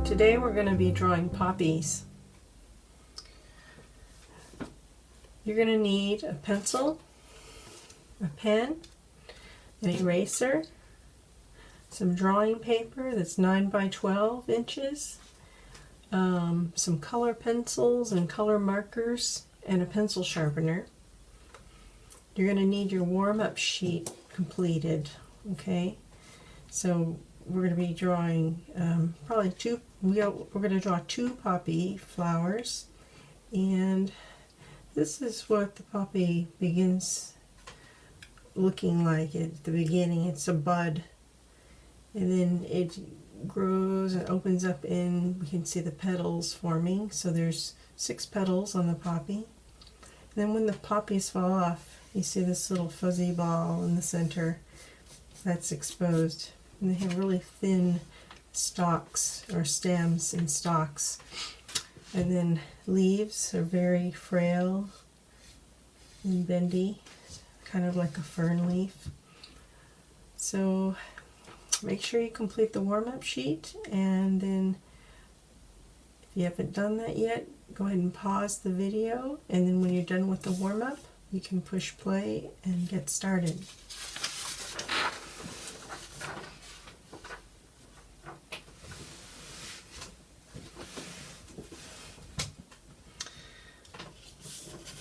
Today we're going to be drawing poppies. You're going to need a pencil, a pen, an eraser, some drawing paper that's 9 by 12 inches, some color pencils and color markers, and a pencil sharpener. You're going to need your warm-up sheet completed, okay? So we're going to be drawing we're going to draw 2 poppy flowers, and this is what the poppy begins looking like at the beginning. It's a bud, and then it grows and opens up in, we can see the petals forming. So there's 6 petals on the poppy. And then when the poppies fall off, you see this little fuzzy ball in the center that's exposed. And they have really thin stalks or stems and stalks. And then leaves are very frail and bendy, kind of like a fern leaf. So make sure you complete the warm-up sheet, and then if you haven't done that yet, go ahead and pause the video, and then when you're done with the warm-up, you can push play and get started.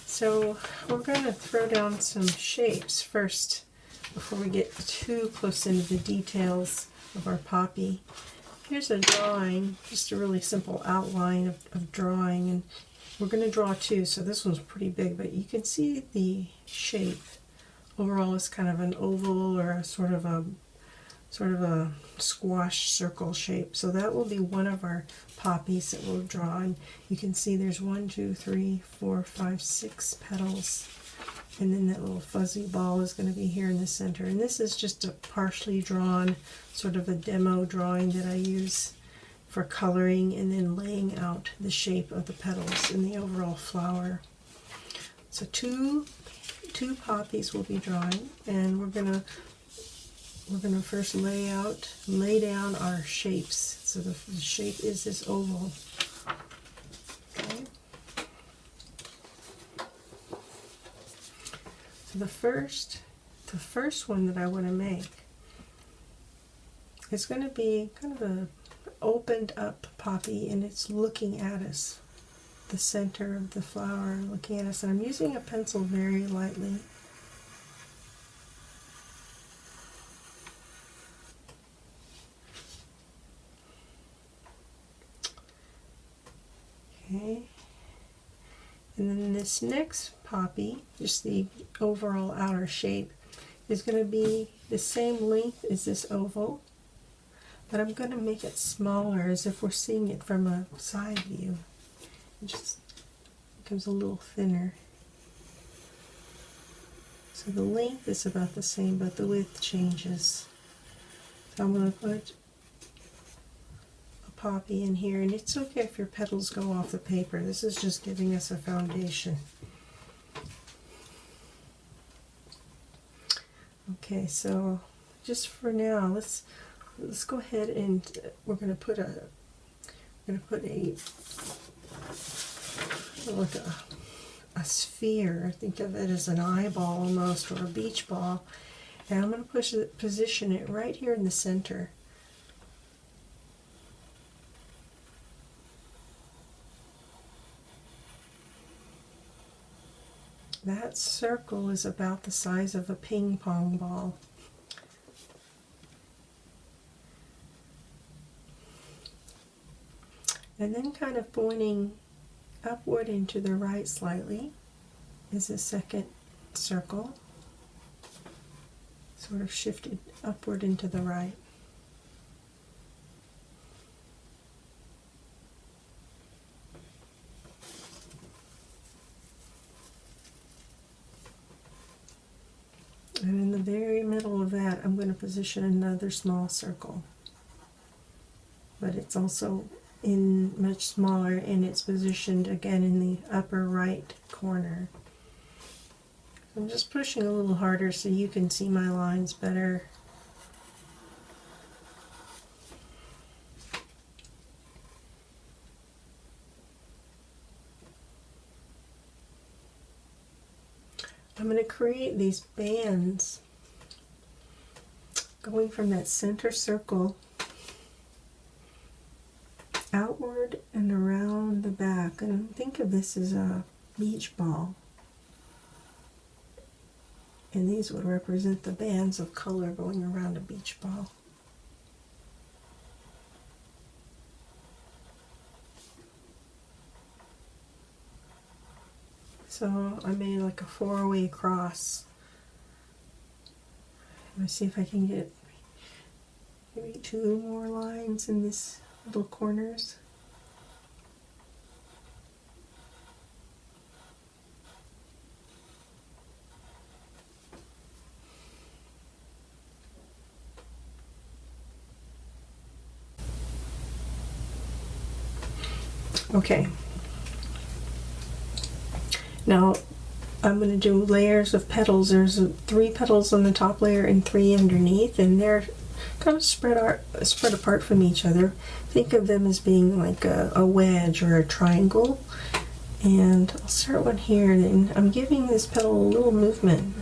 So we're going to throw down some shapes first before we get too close into the details of our poppy. Here's a drawing, just a really simple outline of drawing, and we're going to draw 2, so this one's pretty big, but you can see the shape. Overall it's kind of an oval or a sort of a squash circle shape. So that will be one of our poppies that we'll draw, and you can see there's 1, 2, 3, 4, 5, 6 petals, and then that little fuzzy ball is going to be here in the center. And this is just a partially drawn, sort of a demo drawing that I use for coloring and then laying out the shape of the petals in the overall flower. So two poppies we'll be drawing, and we're gonna first lay down our shapes. So the shape is this oval. Okay. So the first one that I want to make is going to be kind of a opened up poppy, and it's looking at us. The center of the flower looking at us, and I'm using a pencil very lightly. Okay, and then this next poppy, just the overall outer shape, is going to be the same length as this oval, but I'm going to make it smaller as if we're seeing it from a side view. It just becomes a little thinner. So the length is about the same, but the width changes. So I'm going to put poppy in here, and it's okay if your petals go off the paper. This is just giving us a foundation. Okay, so just for now, let's go ahead and we're going to put a sphere. Think of it as an eyeball almost, or a beach ball, and I'm going to position it right here in the center. That circle is about the size of a ping pong ball. And then kind of pointing upward and to the right slightly is a second circle, sort of shifted upward and to the right. And in the very middle of that, I'm going to position another small circle. But it's also much smaller, and it's positioned again in the upper right corner. I'm just pushing a little harder so you can see my lines better. I'm going to create these bands going from that center circle outward and around the back. And think of this as a beach ball. And these would represent the bands of color going around a beach ball. So I made like a 4-way cross. Let's see if I can get maybe 2 more lines in this little corners. Okay. Now I'm going to do layers of petals. There's 3 petals on the top layer and 3 underneath, and they're kind of spread apart from each other. Think of them as being like a wedge or a triangle. And I'll start one here, and I'm giving this petal a little movement.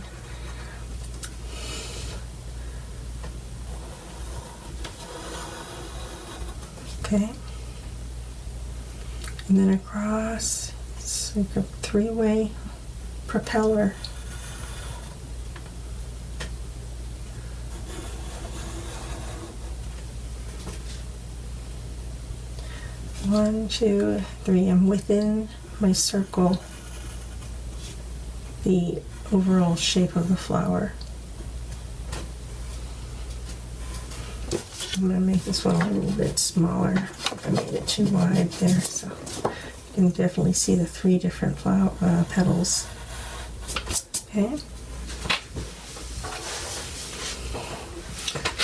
Okay. And then across, it's like a 3-way propeller. One, 2, 3. I'm within my circle, the overall shape of the flower. I'm going to make this one a little bit smaller. I made it too wide there, so you can definitely see the 3 different petals. Okay.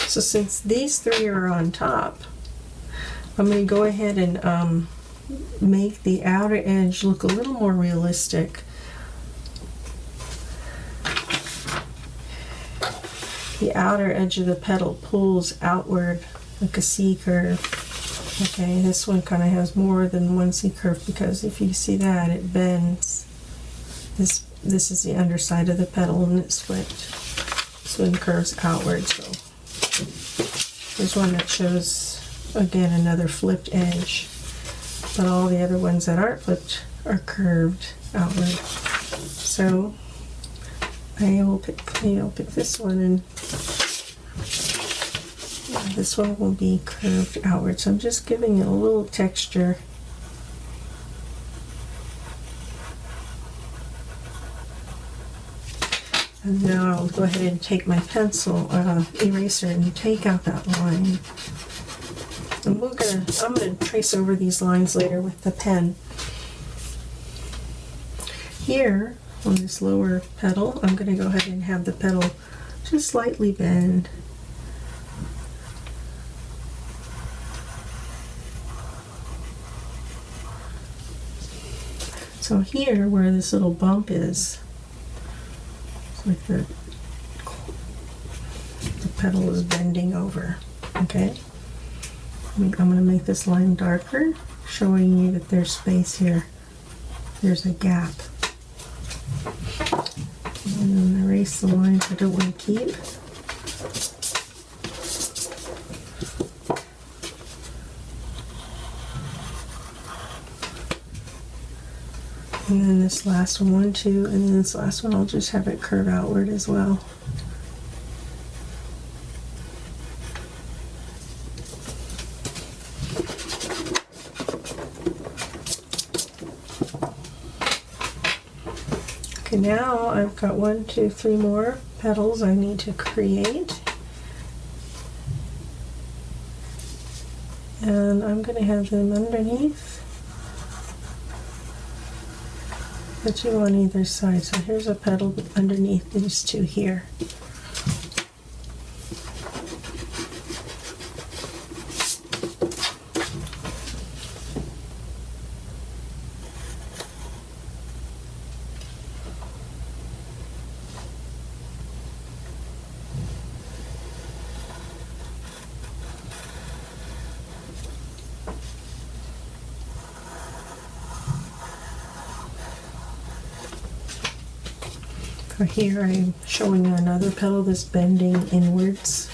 So since these 3 are on top, I'm going to go ahead and make the outer edge look a little more realistic. The outer edge of the petal pulls outward like a C curve. Okay, this one kind of has more than one C curve because if you see that, it bends. This is the underside of the petal and it's flipped. So it curves outward. So there's one that shows, again, another flipped edge. But all the other ones that aren't flipped are curved outward. So I'll pick this one, and this one will be curved outward. So I'm just giving it a little texture. And now I'll go ahead and take my pencil eraser and take out that line. And I'm gonna trace over these lines later with the pen. Here on this lower petal, I'm going to go ahead and have the petal just slightly bend. So here, where this little bump is, it's like the petal is bending over. Okay, I'm going to make this line darker, showing you that there's space here. There's a gap. And then erase the lines I don't want to keep. And then this last one, 2, and then this last one I'll just have it curve outward as well. Okay, now I've got 1, 2, 3 more petals I need to create. And I'm going to have them underneath the 2 on either side. So here's a petal underneath these 2 here. Here I'm showing you another petal that's bending inwards.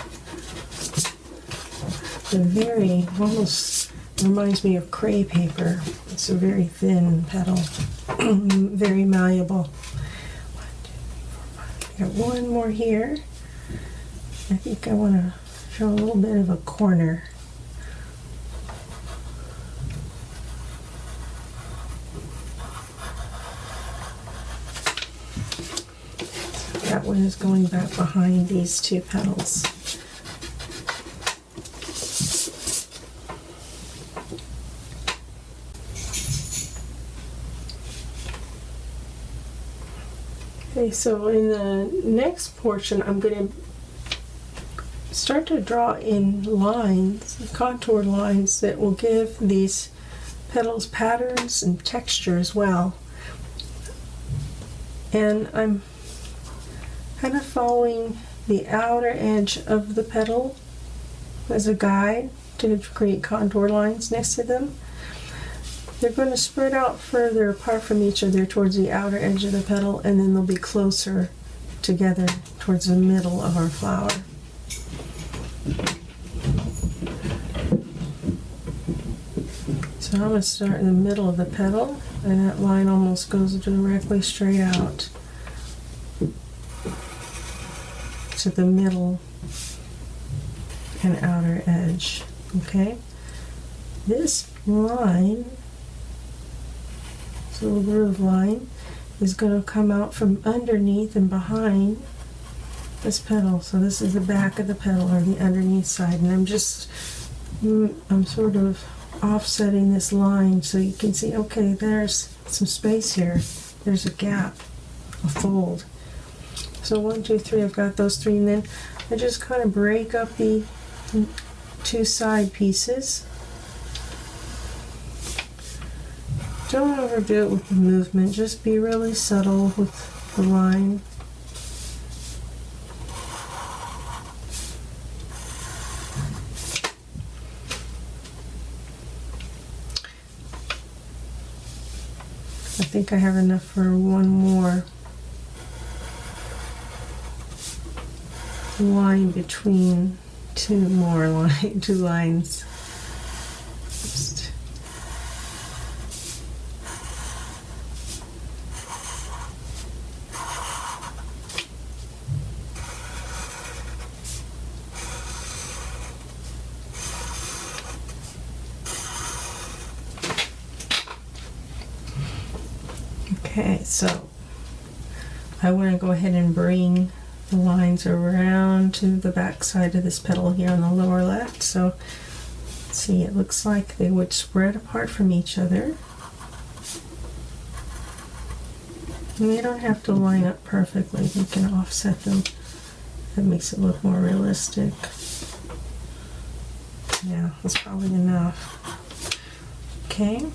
The very, almost reminds me of cray paper. It's a very thin petal, very malleable. 1, 2, 3, 4, 5. I got one more here. I think I want to show a little bit of a corner. That one is going back behind these two petals. Okay, so in the next portion, I'm going to start to draw in lines, contour lines that will give these petals patterns and texture as well. And I'm kind of following the outer edge of the petal as a guide to create contour lines next to them. They're going to spread out further apart from each other towards the outer edge of the petal, and then they'll be closer together towards the middle of our flower. So I'm going to start in the middle of the petal, and that line almost goes directly straight out to the middle and outer edge. Okay, this line, this little groove line, is going to come out from underneath and behind this petal. So this is the back of the petal, or the underneath side, and I'm sort of offsetting this line so you can see, okay, there's some space here, there's a gap, a fold. So 1, 2, 3, I've got those 3, and then I just kind of break up the 2 side pieces. Don't overdo it with the movement, just be really subtle with the line. I think I have enough for one more line between two lines. Just okay, so I want to go ahead and bring the lines around to the back side of this petal here on the lower left. So see, it looks like they would spread apart from each other. And they don't have to line up perfectly. You can offset them. That makes it look more realistic. Yeah, that's probably enough. Okay.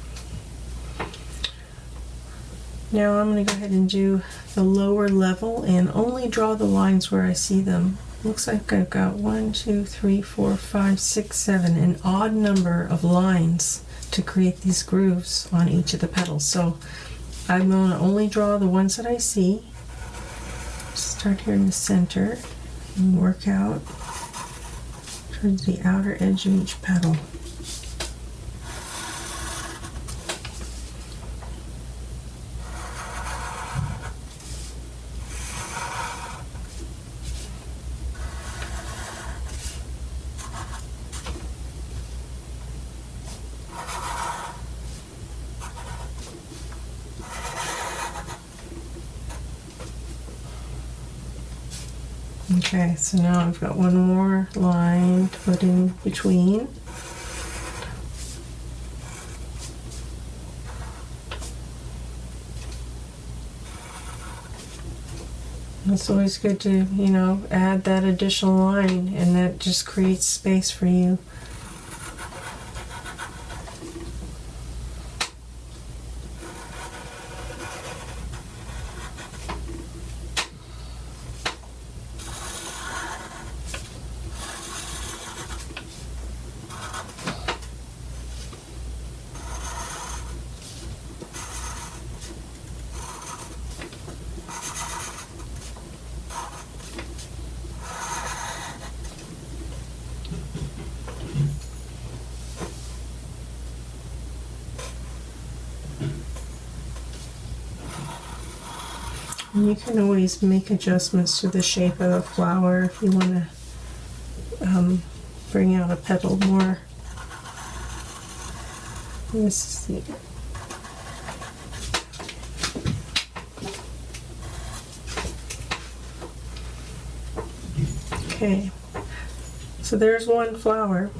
Now I'm going to go ahead and do the lower level and only draw the lines where I see them. Looks like I've got 1, 2, 3, 4, 5, 6, 7, an odd number of lines to create these grooves on each of the petals. So I'm going to only draw the ones that I see. Start here in the center and work out towards the outer edge of each petal. Okay, so now I've got one more line to put in between. It's always good to, add that additional line, and that just creates space for you. And you can always make adjustments to the shape of the flower if you want to bring out a petal more. This is the okay. So there's one flower.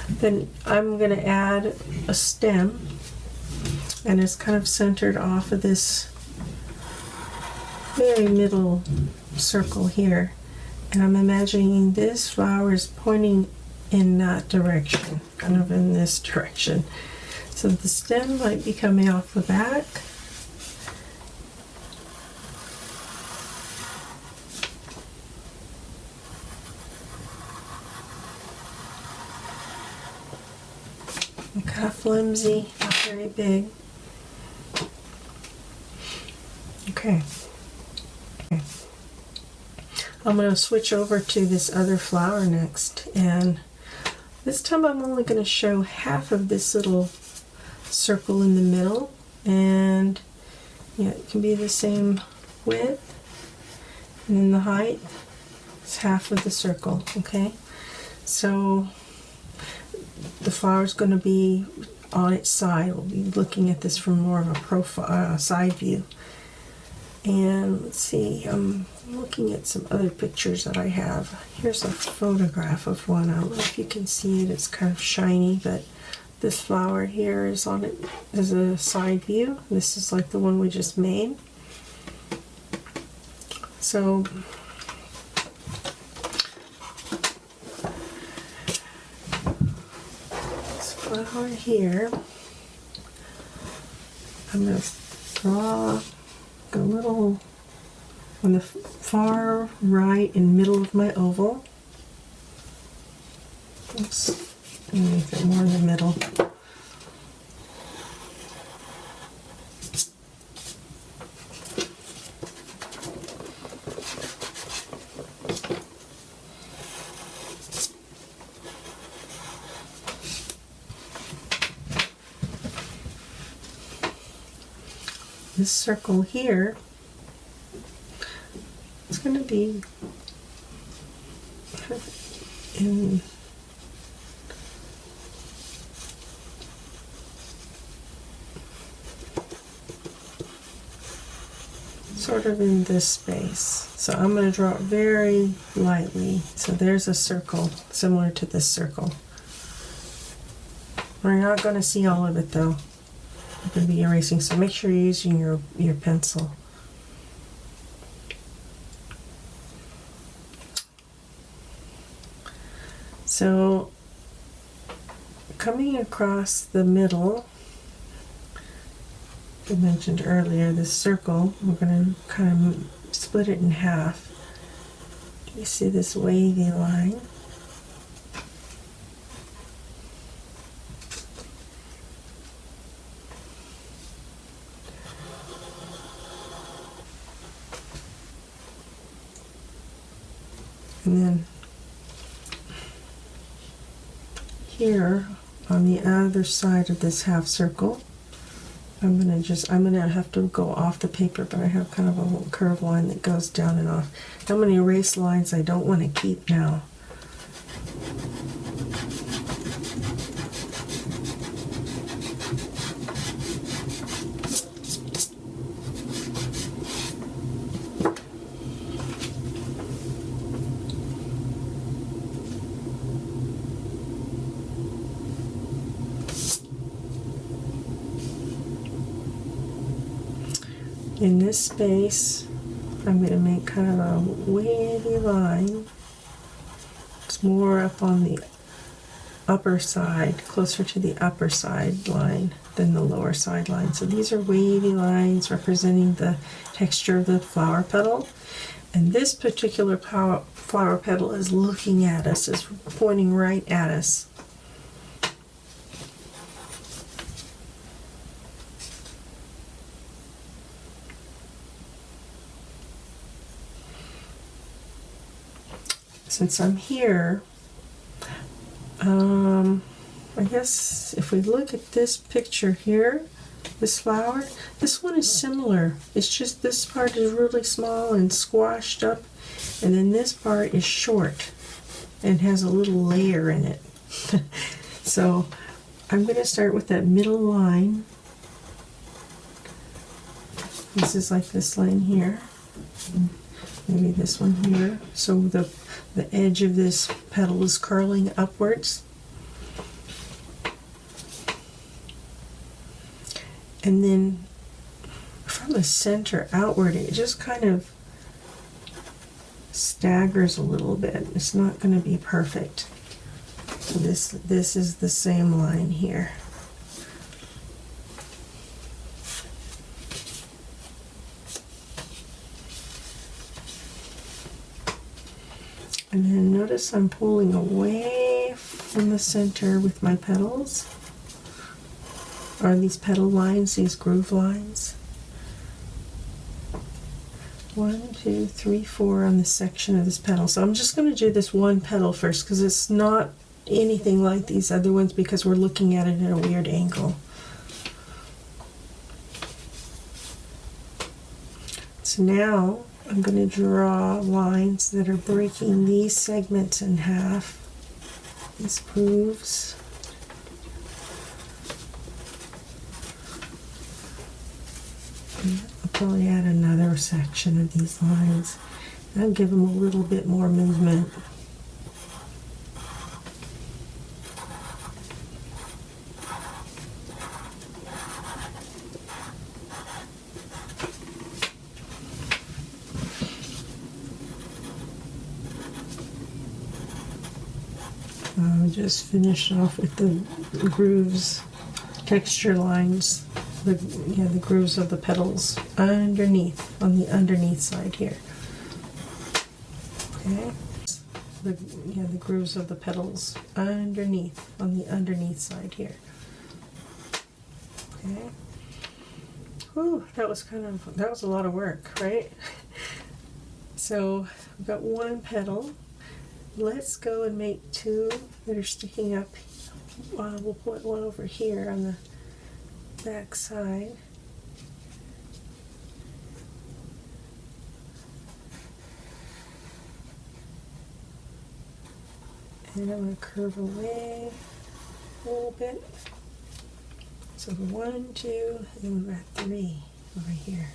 Then I'm going to add a stem, and it's kind of centered off of this very middle circle here. And I'm imagining this flower is pointing in that direction, kind of in this direction. So the stem might be coming off the back. Kind of flimsy, not very big. Okay. I'm going to switch over to this other flower next, and this time I'm only going to show half of this little circle in the middle, and yeah, it can be the same width, and then the height is half of the circle. Okay, so the flower is going to be on its side. We'll be looking at this from more of a profile, side view. And let's see, I'm looking at some other pictures that I have. Here's a photograph of one. I don't know if you can see it. It's kind of shiny, but this flower here is on it as a side view. This is like the one we just made. So this flower here, I'm going to draw a little on the far right and middle of my oval. Oops, make it more in the middle. This circle here is going to be in sort of in this space. So I'm going to draw it very lightly. So there's a circle similar to this circle. We're not going to see all of it though. I'm going to be erasing, so make sure you're using your pencil. So coming across the middle, I mentioned earlier, this circle, we're going to kind of split it in half. You see this wavy line? And then here on the other side of this half circle, I'm gonna have to go off the paper, but I have kind of a little curved line that goes down and off. I'm gonna erase lines I don't want to keep now. In this space, I'm going to make kind of a wavy line. It's more up on the upper side, closer to the upper side line than the lower side line. So these are wavy lines representing the texture of the flower petal. And this particular flower petal is looking at us, is pointing right at us. Since I'm here, I guess if we look at this picture here, this flower. This one is similar. It's just this part is really small and squashed up, and then this part is short and has a little layer in it. So I'm going to start with that middle line. This is like this line here. Maybe this one here. So the edge of this petal is curling upwards. And then from the center outward, it just kind of staggers a little bit. It's not going to be perfect. So this is the same line here. And then notice I'm pulling away from the center with my petals. Are these petal lines, these groove lines? 1, 2, 3, 4 on this section of this petal. So I'm just going to do this one petal first because it's not anything like these other ones because we're looking at it at a weird angle. So now I'm going to draw lines that are breaking these segments in half, these grooves. I'll probably add another section of these lines. I'll give them a little bit more movement. I'll just finish off with the grooves, texture lines. The grooves of the petals underneath, on the underneath side here. Okay. The grooves of the petals underneath, on the underneath side here. Okay. Whew, that was a lot of work, right? So we've got one petal. Let's go and make two that are sticking up. We'll put one over here on the back side. And I'm going to curve away a little bit. So 1, 2, and we've got 3 over here.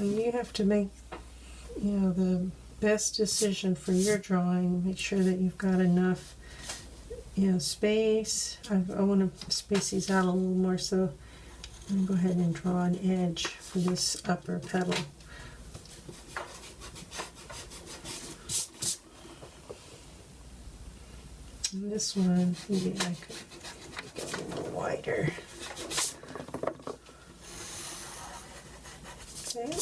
You have to make, the best decision for your drawing. Make sure that you've got enough, space. I want to space these out a little more, so I'm going to go ahead and draw an edge for this upper petal. And this one, maybe I could go a little wider. Okay.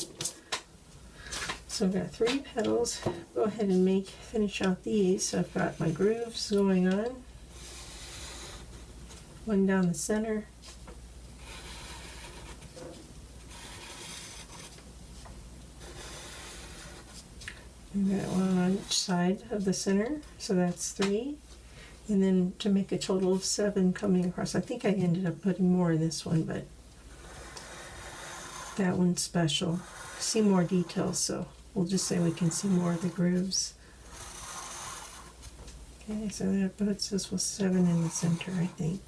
So I've got 3 petals. Go ahead and finish out these. So I've got my grooves going on. One down the center. I've got one on each side of the center. So that's 3. And then to make a total of 7 coming across. I think I ended up putting more in this one, but that one's special. See more details, so we'll just say we can see more of the grooves. Okay, so that puts us with 7 in the center, I think.